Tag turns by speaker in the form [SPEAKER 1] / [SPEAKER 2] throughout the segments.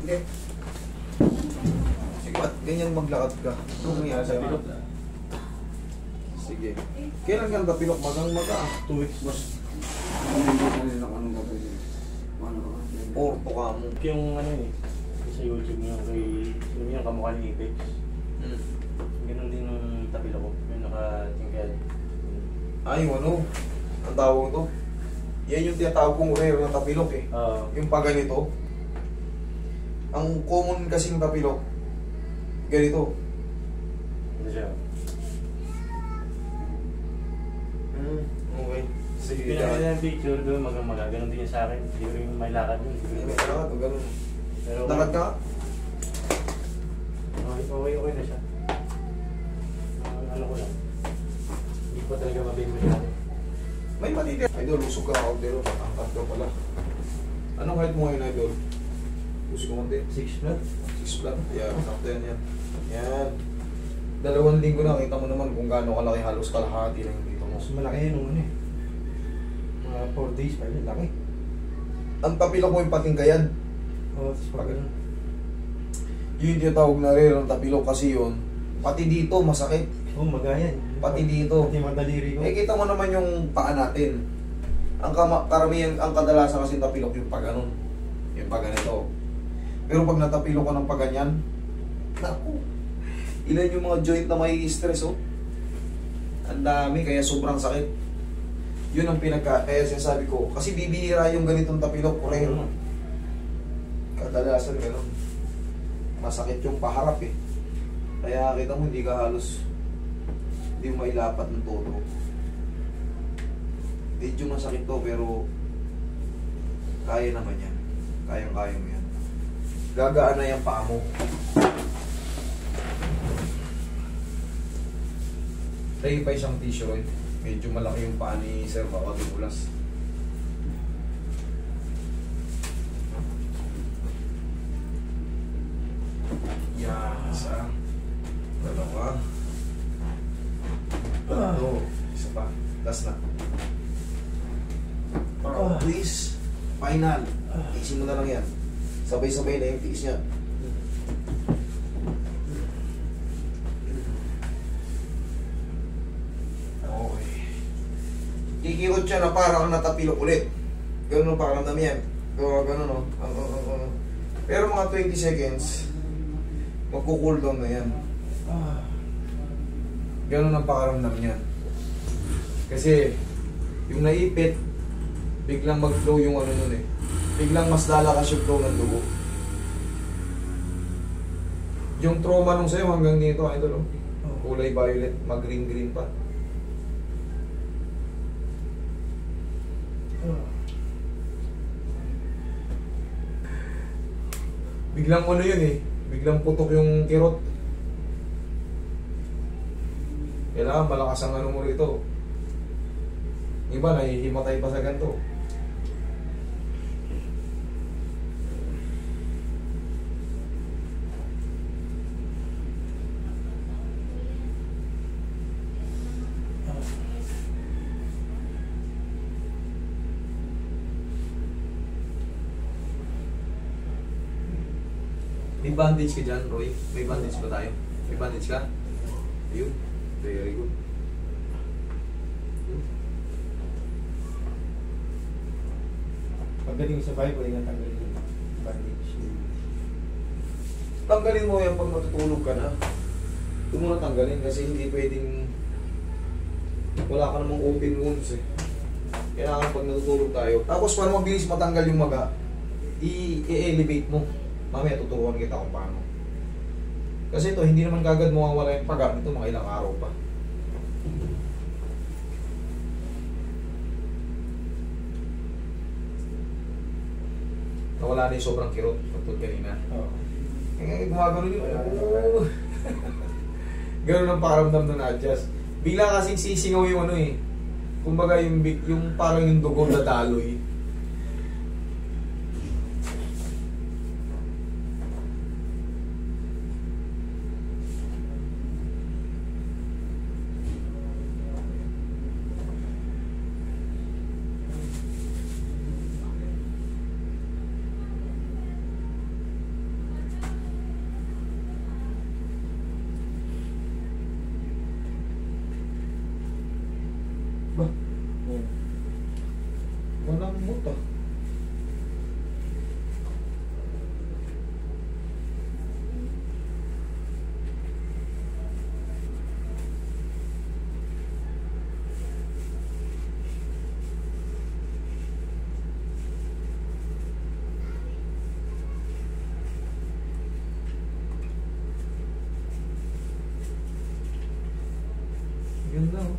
[SPEAKER 1] Hindi. Sige, ba't ganyan maglakad ka? Anong nangyari sa pilok? Sige. Kailan ka napilok? Magang-maga.
[SPEAKER 2] 2 weeks boss.
[SPEAKER 1] Orto ka mo.
[SPEAKER 2] Yung ano eh, sa YouTube niya kay yung kamukha ni Apex. Ganun din yung tapila ko, yung nakatingkad.
[SPEAKER 1] Ay, yung ano? Ang tawag ito? Yan yung tinatawag kong rare na tapilok eh. Yung pa ganito. Ang common kasing tapilok, ganito.
[SPEAKER 2] Ano siya?
[SPEAKER 1] Okay. Sige,
[SPEAKER 2] Pinakita niya yung picture doon, magang-maga. Ganun din yung sa akin. Hindi ko rin may lakad yun.
[SPEAKER 1] Hindi may lakad o ganun.
[SPEAKER 2] Pero
[SPEAKER 1] Lakad ka?
[SPEAKER 2] Okay na siya. Ano ko lang. Hindi ko talaga mabing masyado.
[SPEAKER 1] May matitira. Idol, lusog ka ako dito. Patangkat ka pala. Anong height mo ngayon, Idol? Lusog ka konti.
[SPEAKER 2] 6 flat?
[SPEAKER 1] 6 flat. Yan, sakto yan. Yan. 2 linggo na, kita mo naman kung gaano kalaki, halos kalahati lang yung dito mo.
[SPEAKER 2] Mas malaki yun nung ano eh. Mga 4 days pa yun, laki.
[SPEAKER 1] Ang tapilok mo yung patingkayan.
[SPEAKER 2] Oo, tapos pag ganun.
[SPEAKER 1] Yun yung tinatawag na rare ng tapilok kasi yun. Pati dito, masakit.
[SPEAKER 2] Oo, magayan.
[SPEAKER 1] Pati dito.
[SPEAKER 2] Pati mga daliri ko.
[SPEAKER 1] Eh, kita mo naman yung paa natin. Ang karamihan, ang kadalasan kasi tapilok yung pag ganun. Yung pag ganito. Pero pag natapilok ka ng pag ganyan, naku, ilan yung mga joint na may stress, oh. Ang dami, kaya sobrang sakit. Yun ang kaya sinasabi ko. Kasi bibihira yung ganitong tapilok, rare. Kadalasan ganun. Masakit yung paharap eh. Kaya kita mo, hindi ka halos, hindi mo mailapat ng todo. Medyo masakit to, pero kaya naman yan. Kayang-kaya mo yan. Gagaan na yung paa mo. Tayo pa isang tissue eh. Medyo malaki yung paa ni Sir, baka dumulas. Yan, isa. Dalawa. Tatlo. Isa pa. Last na. Please. Final. Tiisin mo na lang yan. Sabay-sabay na yung tiis niya. Okay. Kikirot siya na parang natapilok ulit. Ganun ang pakaramdam yan. Ganun o. Pero mga 20 seconds, magko-cool down na yan. Ganun ang pakaramdam niya. Kasi, yung naipit, biglang mag-flow yung ano nun eh. Biglang mas lalakas yung flow ng dugo. Yung trauma nung sa'yo hanggang dito, idol, oh. Kulay violet, mag-green-green pa. Biglang ano yun eh. Biglang putok yung kirot. Kailangan malakas ang ano mo rito. Iba, nahihimatay pa sa ganito. May bandage ka dyan, Roy? May bandage ba tayo? May bandage ka? Ayun. Very good.
[SPEAKER 2] Pagdating sa bahay, pwede nga tanggalin yung bandage.
[SPEAKER 1] Tanggalin mo yan pag matutulog ka na. Ito mo na tanggalin kasi hindi pwedeng wala ka namang open wounds eh. Kailangan pag natutulog tayo. Tapos para mabilis matanggal yung maga, i-elevate mo. Mamaya tuturuan kita kung paano. Kasi ito, hindi naman kagad mawawala yung paga. Ito mga ilang araw pa. Nawala na yung sobrang kirot. Pagtod kanina. Gumagano yun. Ganun ang pakiramdam na na-adjust. Bigla kasing sisingaw yung ano eh. Kumbaga yung parang yung dugo na daloy.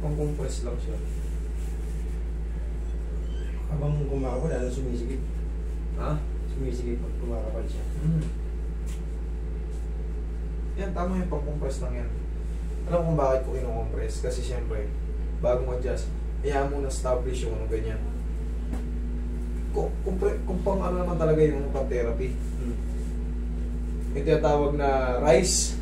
[SPEAKER 1] Pang-compress lang siya.
[SPEAKER 3] Habang kumakapal, lalo sumisigit.
[SPEAKER 1] Ha?
[SPEAKER 3] Sumisigit pag kumakapal siya.
[SPEAKER 1] Yan, tama yung pang-compress lang yan. Alam mo kung bakit ko ino-compress? Kasi siyempre, bago mag-adjust, kaya mo na-establish yung ano ganyan. Kung pang ano naman talaga yung pang-therapy. Yung tinatawag na rise,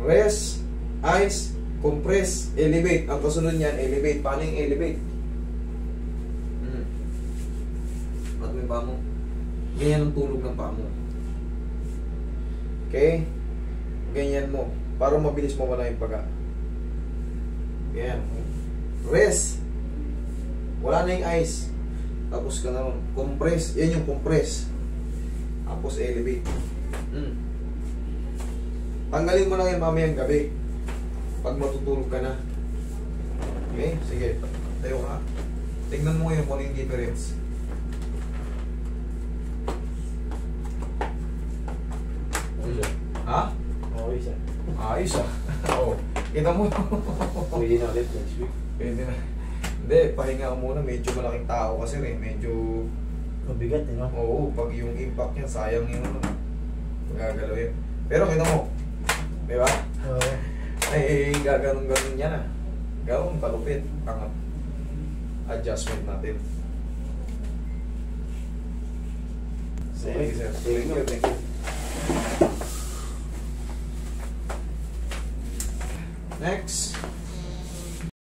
[SPEAKER 1] rest, ice, compress, elevate. Ang kasunod niyan, elevate. Paano yung elevate? At may paa mo. Ganyan ang tulog ng paa mo. Okay? Ganyan mo. Para mabilis mawala yung paga. Ganyan. Rest. Wala na yung ice. Tapos ka na ron. Compress. Yan yung compress. Tapos elevate. Tanggalin mo lang yan mamayang gabi. Pag matutulog ka na. Okay? Sige. Tayo ka. Tingnan mo ngayon kung ano yung difference. Ha?
[SPEAKER 2] Okay siya.
[SPEAKER 1] Ayos ah. Oo. Kita mo.
[SPEAKER 2] Pwede na ulit next week.
[SPEAKER 1] Pwede na. Hindi, pahinga ka muna. Medyo malaking tao kasi rin. Medyo...
[SPEAKER 2] Mabigat no?
[SPEAKER 1] Oo, pag yung impact niya, sayang yung ano. Magagalaw yan. Pero kita mo. Di ba?
[SPEAKER 2] Oo.
[SPEAKER 1] Ay, gaganon-ganon yan ah. Gawin kalupit. Ang adjustment natin. Sige, sir. Thank you, thank you. Next.